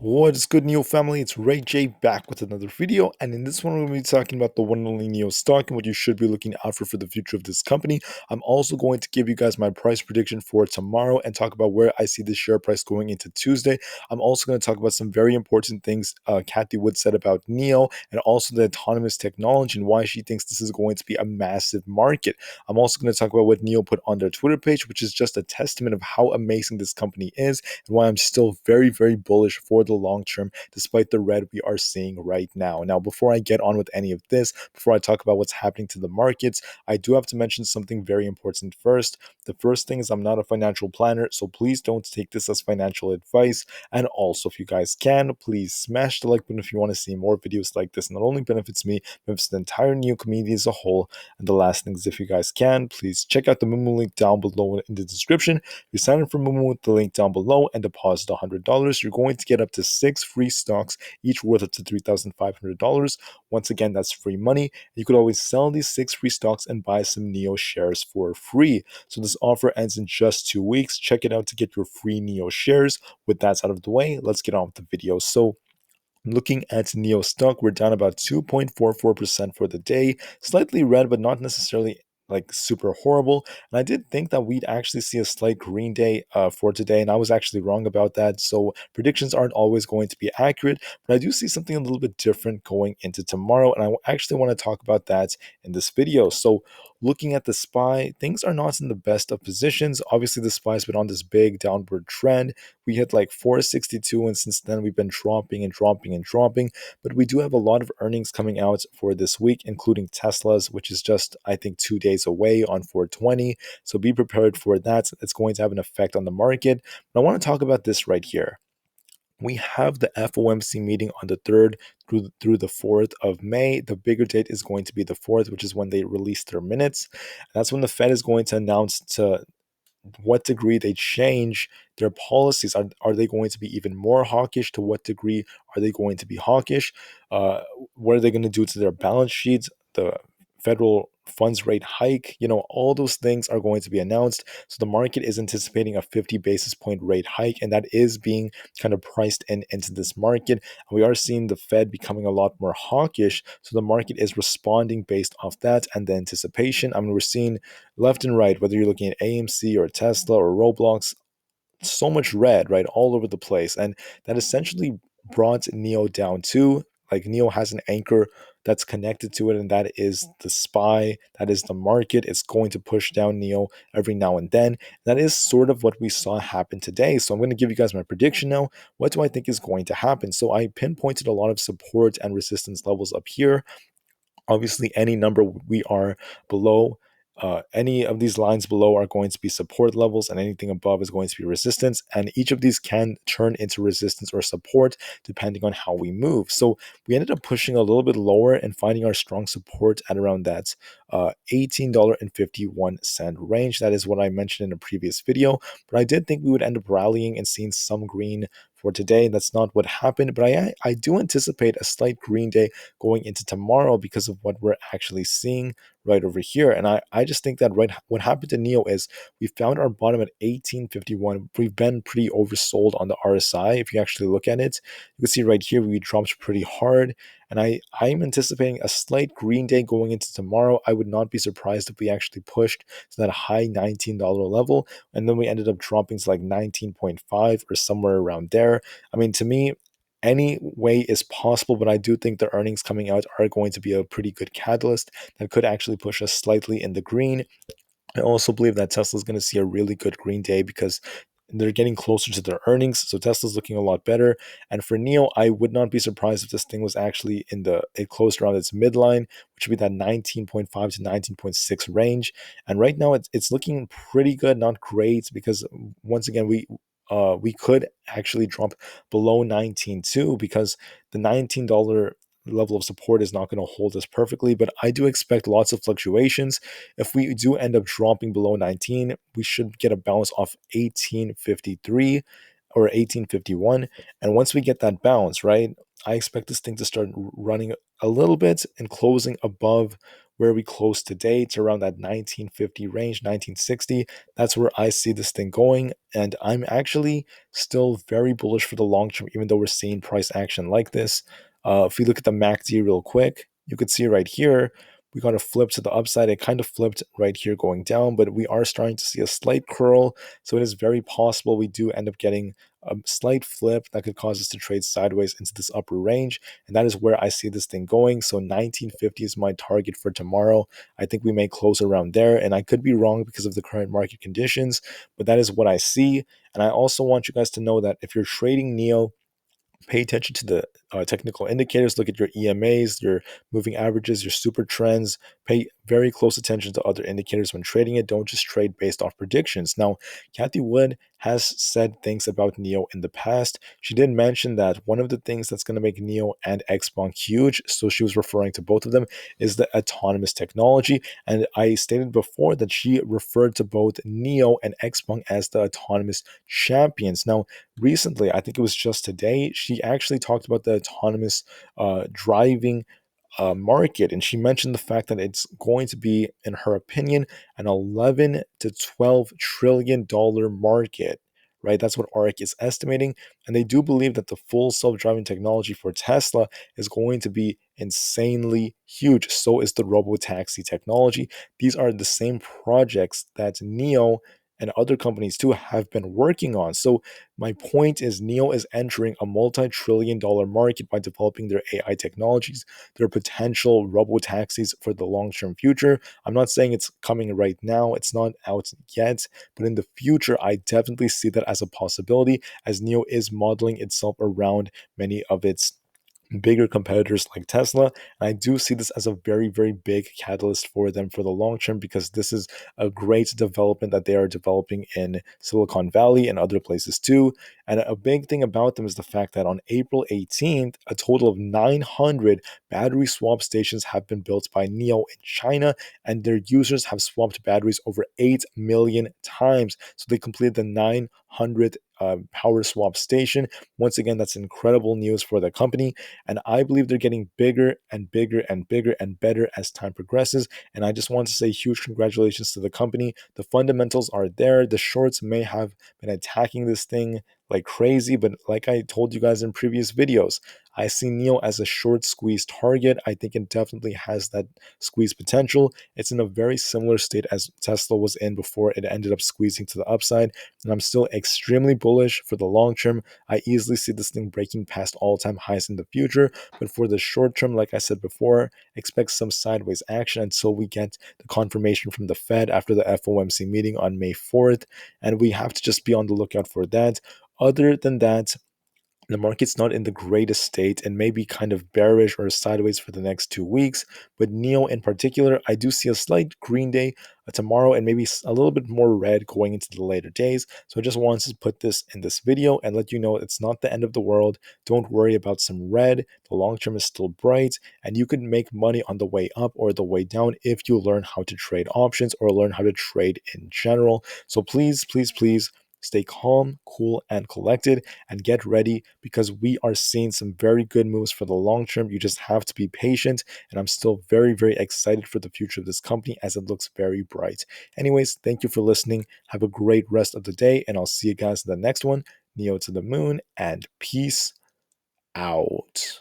What is good, NIO family? It's Rey-Jay back with another video, and in this one we're going to be talking about the one and only NIO stock and what you should be looking out for the future of this company. I'm also going to give you guys my price prediction for tomorrow and talk about where I see the share price going into Tuesday. I'm also going to talk about some very important things Kathy Wood said about NIO and also the autonomous technology and why she thinks this is going to be a massive market. I'm also going to talk about what NIO put on their Twitter page, which is just a testament of how amazing this company is and why I'm still very, very bullish for the long term, despite the red we are seeing right now. Now, before I get on with any of this, before I talk about what's happening to the markets, I do have to mention something very important first. The first thing is I'm not a financial planner, so please don't take this as financial advice. And also, if you guys can, please smash the like button if you want to see more videos like this. Not only benefits me, benefits the entire NIO community as a whole. And the last thing is, if you guys can, please check out the Moomoo link down below in the description. If you sign up for Moomoo with the link down below and deposit $100, you're going to get up to 6 free stocks, each worth up to $3,500. Once again, that's free money. You could always sell these 6 free stocks and buy some NIO shares for free. So this offer ends in just 2 weeks. Check it out to get your free NIO shares. With that out of the way, let's get on with the video. So looking at NIO stock, we're down about 2.44% for the day. Slightly red, but not necessarily like super horrible. And I did think that we'd actually see a slight green day for today, and I was actually wrong about that. So predictions aren't always going to be accurate, but I do see something a little bit different going into tomorrow, and I actually want to talk about that in this video. So looking at the SPY, things are not in the best of positions. Obviously, the SPY's been on this big downward trend. We hit like 462, and since then we've been dropping and dropping and dropping. But we do have a lot of earnings coming out for this week, including Tesla's, which is just, I think, 2 days away on 420. So be prepared for that. It's going to have an effect on the market. But I want to talk about this right here. We have the FOMC meeting on the 3rd through the 4th of May. The bigger date is going to be the 4th, which is when they release their minutes. That's when the Fed is going to announce to what degree they change their policies. Are they going to be even more hawkish? To what degree are they going to be hawkish? What are they going to do to their balance sheets? The federal funds rate hike, all those things are going to be announced. So the market is anticipating a 50 basis point rate hike, and that is being kind of priced into this market. And we are seeing the Fed becoming a lot more hawkish. So the market is responding based off that and the anticipation. I mean, we're seeing left and right, whether you're looking at AMC or Tesla or Roblox, so much red, right, all over the place. And that essentially brought NIO down too. Like NIO has an anchor that's connected to it, and that is the SPY, that is the market. It's going to push down NIO every now and then. That is sort of what we saw happen today. So I'm going to give you guys my prediction now. What do I think is going to happen? So I pinpointed a lot of support and resistance levels up here. Obviously, any number we are below, any of these lines below are going to be support levels, and anything above is going to be resistance. And each of these can turn into resistance or support depending on how we move. So we ended up pushing a little bit lower and finding our strong support at around that $18.51 range. That is what I mentioned in a previous video. But I did think we would end up rallying and seeing some green for today. That's not what happened, but I do anticipate a slight green day going into tomorrow because of what we're actually seeing right over here. And I just think that what happened to NIO is we found our bottom at 1851. We've been pretty oversold on the RSI. If you actually look at it, you can see right here we dropped pretty hard. And I'm anticipating a slight green day going into tomorrow. I would not be surprised if we actually pushed to that high $19 level. And then we ended up dropping to like 19.5 or somewhere around there. I mean, to me, any way is possible, but I do think the earnings coming out are going to be a pretty good catalyst that could actually push us slightly in the green. I also believe that Tesla's going to see a really good green day because they're getting closer to their earnings. So Tesla's looking a lot better. And for NIO, I would not be surprised if this thing was actually it closed around its midline, which would be that 19.5 to 19.6 range. And right now it's looking pretty good, not great, because once again, we could actually drop below 19 too, because the $19 level of support is not going to hold us perfectly, but I do expect lots of fluctuations. If we do end up dropping below 19, we should get a bounce off 1853 or 1851. And once we get that bounce, right, I expect this thing to start running a little bit and closing above where we close today. It's around that 1950 range, 1960. That's where I see this thing going. And I'm actually still very bullish for the long term, even though we're seeing price action like this. If we look at the MACD real quick, you could see right here, we got a flip to the upside. It kind of flipped right here going down, but we are starting to see a slight curl. So it is very possible we do end up getting a slight flip that could cause us to trade sideways into this upper range. And that is where I see this thing going. So 1950 is my target for tomorrow. I think we may close around there. And I could be wrong because of the current market conditions, but that is what I see. And I also want you guys to know that if you're trading NIO, pay attention to the technical indicators. Look at your EMAs, your moving averages, your super trends. Pay very close attention to other indicators when trading it. Don't just trade based off predictions. Now, Kathy Wood has said things about NIO in the past. She did mention that one of the things that's going to make NIO and XBonk huge, so she was referring to both of them, is the autonomous technology. And I stated before that she referred to both NIO and XBonk as the autonomous champions. Now, recently, I think it was just today, she actually talked about the autonomous driving market, and she mentioned the fact that it's going to be, in her opinion, an 11 to 12 trillion dollar market. Right, that's what ARC is estimating, and they do believe that the full self-driving technology for Tesla is going to be insanely huge. So is the robo-taxi technology. These are the same projects that NIO and other companies too have been working on. So my point is, NIO is entering a multi-trillion-dollar market by developing their AI technologies, their potential robo taxis for the long-term future. I'm not saying it's coming right now, it's not out yet, but in the future, I definitely see that as a possibility, as NIO is modeling itself around many of its bigger competitors like Tesla. And I do see this as a very, very big catalyst for them for the long term, because this is a great development that they are developing in Silicon Valley and other places too. And a big thing about them is the fact that on April 18th, a total of 900 battery swap stations have been built by NIO in China, and their users have swapped batteries over 8 million times. So they completed the 900 power swap station. Once again, that's incredible news for the company. And I believe they're getting bigger and bigger and bigger and better as time progresses. And I just want to say huge congratulations to the company. The fundamentals are there. The shorts may have been attacking this thing like crazy, but like I told you guys in previous videos, I see NIO as a short squeeze target. I think it definitely has that squeeze potential. It's in a very similar state as Tesla was in before it ended up squeezing to the upside. And I'm still extremely bullish for the long term. I easily see this thing breaking past all-time highs in the future. But for the short term, like I said before, expect some sideways action until we get the confirmation from the Fed after the FOMC meeting on May 4th. And we have to just be on the lookout for that. Other than that, the market's not in the greatest state and may be kind of bearish or sideways for the next 2 weeks. But NIO in particular, I do see a slight green day tomorrow and maybe a little bit more red going into the later days. So I just wanted to put this in this video and let you know it's not the end of the world. Don't worry about some red. The long term is still bright, and you can make money on the way up or the way down if you learn how to trade options or learn how to trade in general. So please, please, please stay calm, cool, and collected, and get ready, because we are seeing some very good moves for the long term. You just have to be patient, and I'm still very, very excited for the future of this company as it looks very bright. Anyways, thank you for listening. Have a great rest of the day, and I'll see you guys in the next one. NIO to the moon, and peace out.